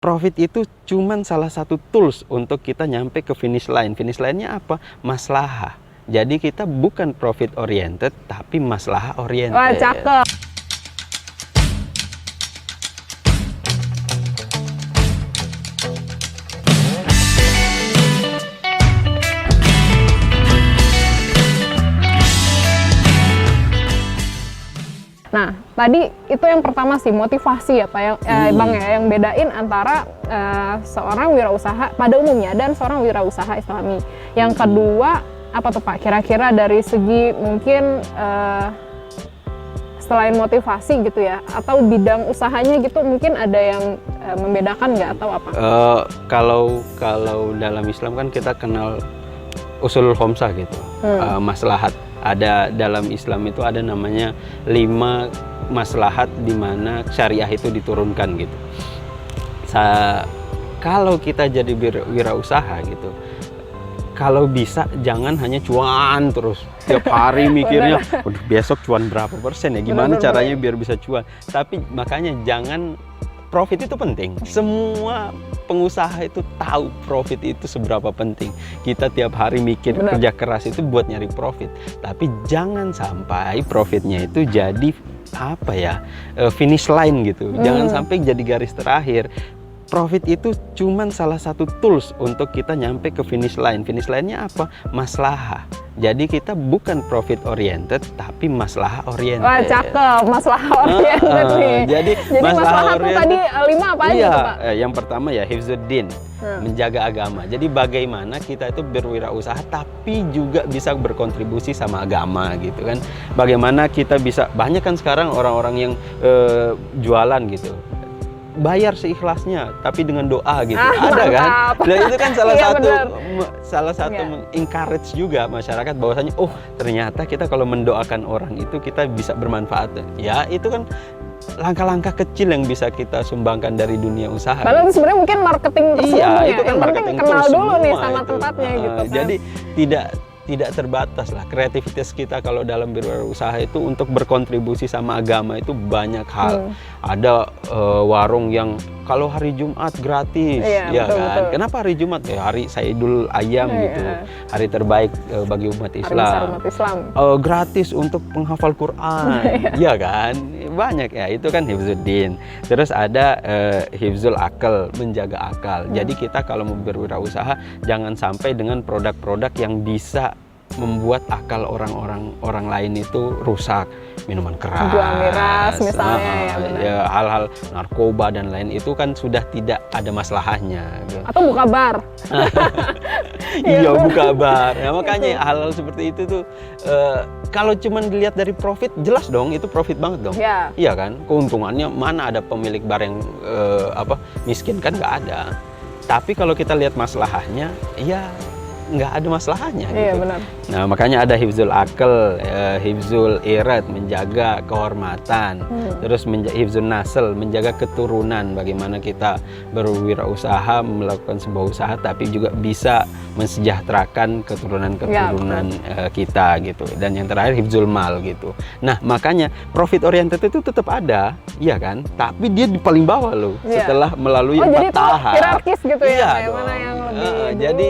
Profit itu cuman salah satu tools untuk kita nyampe ke finish line. Finish line-nya apa? Maslahah. Jadi kita bukan profit oriented, tapi maslahah oriented. Wah, cakep. Nah, tadi itu yang pertama sih, motivasi ya Pak, Bang ya, yang bedain antara seorang wirausaha pada umumnya dan seorang wirausaha Islami. Yang kedua, apa tuh Pak? Kira-kira dari segi mungkin selain motivasi gitu ya, atau bidang usahanya gitu, mungkin ada yang membedakan nggak atau apa? Kalau dalam Islam kan kita kenal usulul khamsah gitu, maslahat. Ada dalam Islam itu ada namanya 5 maslahat di mana syariah itu diturunkan gitu. Kalau kita jadi wirausaha gitu, kalau bisa jangan hanya cuan terus tiap hari mikirnya, waduh besok cuan berapa persen ya, gimana caranya biar bisa cuan. Tapi makanya jangan, profit itu penting. Semua pengusaha itu tahu profit itu seberapa penting. Kita tiap hari mikir kerja keras itu buat nyari profit. Tapi jangan sampai profitnya itu jadi apa ya, finish line gitu. Jangan sampai jadi garis terakhir. Profit itu cuman salah satu tools untuk kita nyampe ke finish line. Finish line-nya apa? Maslahah. Jadi kita bukan profit oriented, tapi maslahah oriented. Wah, cakep, maslahah oriented nih. Jadi maslahah itu tadi 5 apa aja tuh Pak? Yang pertama ya hifzuddin, menjaga agama. Jadi bagaimana kita itu berwirausaha tapi juga bisa berkontribusi sama agama gitu kan. Bagaimana kita bisa, banyak kan sekarang orang-orang yang jualan gitu, bayar seikhlasnya tapi dengan doa gitu, ada kan? Dan itu kan salah satu encourage juga masyarakat bahwasanya, oh ternyata kita kalau mendoakan orang itu kita bisa bermanfaat. Ya itu kan langkah-langkah kecil yang bisa kita sumbangkan dari dunia usaha. Padahal sebenarnya mungkin marketing tersebut ya. Itu kan marketing kenal dulu nih sama itu. tempatnya gitu kan. Jadi tidak terbatas lah kreativitas kita kalau dalam berwirausaha itu untuk berkontribusi sama agama itu banyak hal. Ada warung yang kalau hari Jumat gratis, ya betul, kan? Betul. Kenapa hari Jumat? Ya hari Sayyidul Ayyam gitu, hari terbaik bagi umat Islam. Umat Islam. Gratis untuk penghafal Quran, ya kan? Banyak ya, itu kan hifzuddin. Terus ada hifzul akal, menjaga akal. Jadi kita kalau mau berwirausaha jangan sampai dengan produk-produk yang bisa membuat akal orang lain itu rusak. Minuman keras, jual miras misalnya, ya hal-hal narkoba dan lain itu kan sudah tidak ada masalahnya. Atau buka bar. Iya, buka bar. Ya, makanya hal-hal seperti itu tuh kalau cuma dilihat dari profit, jelas dong itu profit banget dong. Iya kan? Keuntungannya mana ada pemilik bar yang miskin, kan nggak ada. Tapi kalau kita lihat masalahnya, ya nggak ada masalahnya gitu. Iya, benar. Nah makanya ada hifzul akal, hifzul irad, menjaga kehormatan, terus hifzul nasl, menjaga keturunan. Bagaimana kita berwirausaha, melakukan sebuah usaha tapi juga bisa mensejahterakan keturunan kita gitu. Dan yang terakhir hifzul mal gitu. Nah makanya profit oriented itu tetap ada, iya kan? Tapi dia di paling bawah loh, setelah melalui 4 tahap. Hierarkis gitu ya, iya, kayak mana yang lebih jadi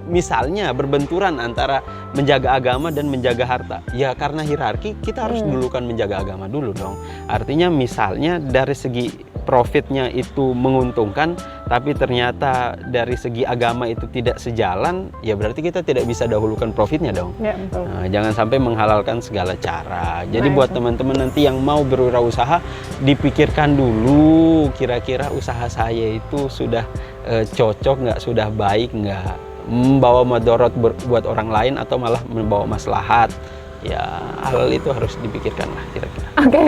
misalnya berbenturan antara menjaga agama dan menjaga harta, ya karena hierarki kita harus dulukan menjaga agama dulu dong. Artinya misalnya dari segi profitnya itu menguntungkan, tapi ternyata dari segi agama itu tidak sejalan, ya berarti kita tidak bisa dahulukan profitnya dong. Ya, betul. Nah, jangan sampai menghalalkan segala cara. Jadi buat teman-teman nanti yang mau berwirausaha, dipikirkan dulu kira-kira usaha saya itu sudah cocok nggak, sudah baik nggak, membawa madorot buat orang lain atau malah membawa maslahat. Ya hal itu harus dipikirkan lah kira-kira. Oke.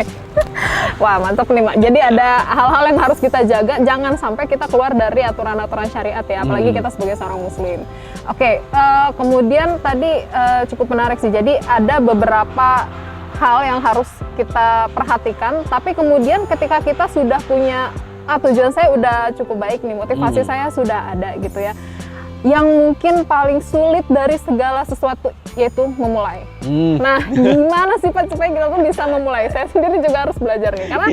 Wah mantap nih Mak. Jadi ada hal-hal yang harus kita jaga, jangan sampai kita keluar dari aturan-aturan syariat ya, apalagi kita sebagai seorang muslim. Oke, kemudian tadi cukup menarik sih, jadi ada beberapa hal yang harus kita perhatikan, tapi kemudian ketika kita sudah punya tujuan saya udah cukup baik nih, motivasi saya sudah ada gitu ya, yang mungkin paling sulit dari segala sesuatu yaitu memulai. Nah, gimana sih Pak supaya kita tuh bisa memulai? Saya sendiri juga harus belajar nih, karena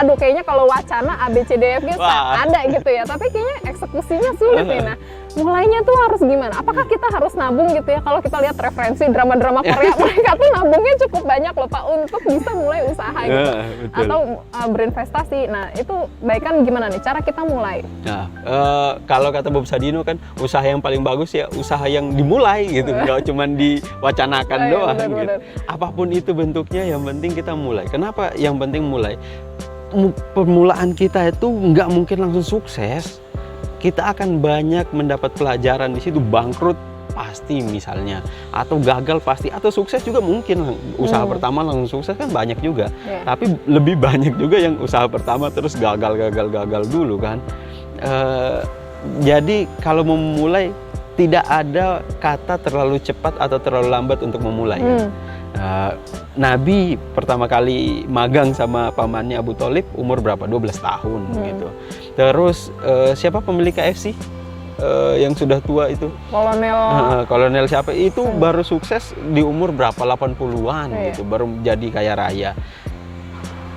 aduh kayaknya kalau wacana A, B, C, D, F, G ada gitu ya, tapi kayaknya eksekusinya sulit nih. Nah, mulainya tuh harus gimana? Apakah kita harus nabung gitu ya? Kalau kita lihat referensi drama-drama Korea, mereka tuh nabungnya cukup banyak loh Pak untuk bisa mulai usaha gitu, atau berinvestasi. Nah, itu baik kan gimana nih cara kita mulai? Nah, kalau kata Bob Sadino kan usaha yang paling bagus ya usaha yang dimulai gitu, nggak cuma diwacanakan doang gitu. Apapun itu bentuknya, yang penting kita mulai. Kenapa yang penting mulai? Permulaan kita itu nggak mungkin langsung sukses. Kita akan banyak mendapat pelajaran di situ, bangkrut pasti misalnya, atau gagal pasti, atau sukses juga mungkin. Usaha pertama langsung sukses kan banyak juga, tapi lebih banyak juga yang usaha pertama terus gagal dulu kan. Jadi kalau memulai tidak ada kata terlalu cepat atau terlalu lambat untuk memulai. Nabi pertama kali magang sama pamannya Abu Thalib umur berapa? 12 tahun gitu. Terus siapa pemilik KFC yang sudah tua itu? Kolonel siapa? Itu baru sukses di umur berapa? 80-an gitu, baru jadi kaya raya.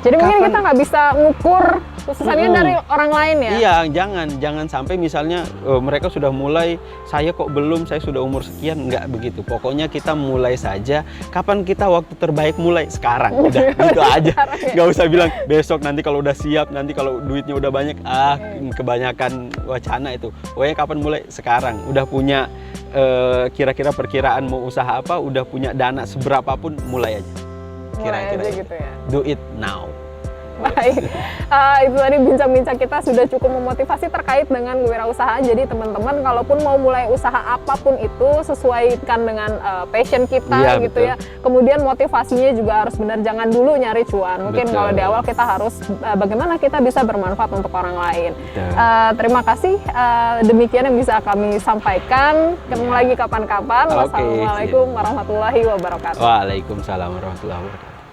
Jadi mungkin kita nggak bisa ngukur kesuksesannya dari orang lain ya? Iya, jangan sampai misalnya mereka sudah mulai, saya kok belum, saya sudah umur sekian, nggak begitu. Pokoknya kita mulai saja. Kapan kita waktu terbaik mulai? Sekarang, udah gitu aja. Nggak usah bilang besok, nanti kalau udah siap, nanti kalau duitnya udah banyak. Kebanyakan wacana itu. Pokoknya kapan mulai? Sekarang. Udah punya kira-kira perkiraan mau usaha apa, udah punya dana seberapapun, mulai aja. Kira-kira gitu ya. Do it now. Baik, itu tadi bincang-bincang kita sudah cukup memotivasi terkait dengan wirausaha. Jadi teman-teman kalaupun mau mulai usaha apapun itu, sesuaikan dengan passion kita gitu ya. Kemudian motivasinya juga harus benar, jangan dulu nyari cuan. Mungkin kalau di awal kita harus bagaimana kita bisa bermanfaat untuk orang lain. Terima kasih, demikian yang bisa kami sampaikan. Ketemu lagi kapan-kapan. Wassalamualaikum warahmatullahi wabarakatuh. Waalaikumsalam warahmatullahi wabarakatuh.